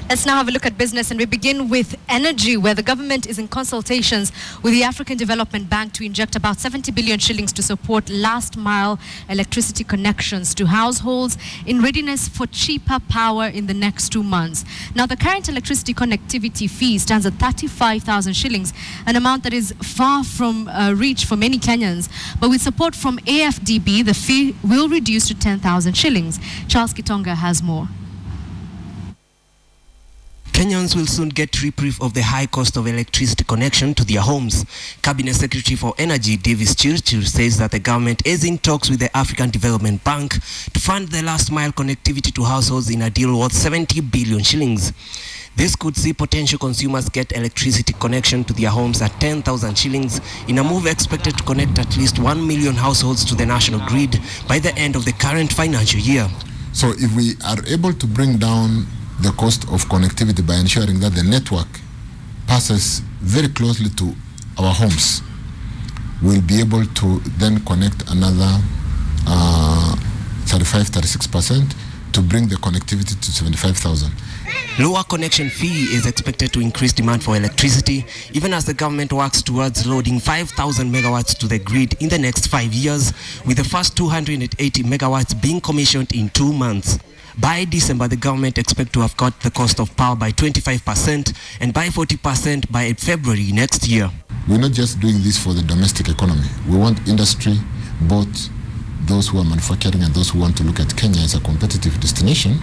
Let's now have a look at business, and we begin with energy, where the government is in consultations with the African Development Bank to inject about 70 billion shillings to support last-mile electricity connections to households in readiness for cheaper power in the next 2 months. Now, the current electricity connectivity fee stands at 35,000 shillings, an amount that is far from reach for many Kenyans. But with support from AFDB, the fee will reduce to 10,000 shillings. Charles Kitonga has more. Kenyans will soon get reprieve of the high cost of electricity connection to their homes. Cabinet Secretary for Energy, Davis Chirchir, says that the government is in talks with the African Development Bank to fund the last-mile connectivity to households in a deal worth 70 billion shillings. This could see potential consumers get electricity connection to their homes at 10,000 shillings in a move expected to connect at least 1 million households to the national grid by the end of the current financial year. So if we are able to bring down the cost of connectivity by ensuring that the network passes very closely to our homes, we'll be able to then connect another 35-36% to bring the connectivity to 75,000. Lower connection fee is expected to increase demand for electricity, even as the government works towards loading 5,000 megawatts to the grid in the next 5 years, with the first 280 megawatts being commissioned in 2 months. By December, the government expects to have cut the cost of power by 25% and by 40% by February next year. We're not just doing this for the domestic economy. We want industry, both those who are manufacturing and those who want to look at Kenya as a competitive destination,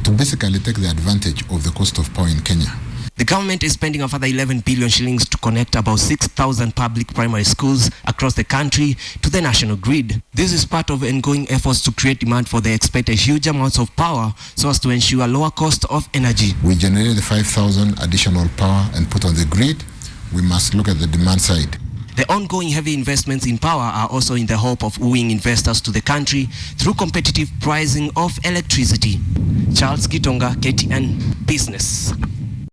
to basically take the advantage of the cost of power in Kenya. The government is spending a further 11 billion shillings to connect about 6,000 public primary schools across the country to the national grid. This is part of ongoing efforts to create demand for the expected huge amounts of power so as to ensure lower cost of energy. We generate the 5,000 additional power and put on the grid. We must look at the demand side. The ongoing heavy investments in power are also in the hope of wooing investors to the country through competitive pricing of electricity. Charles Kitonga, KTN Business.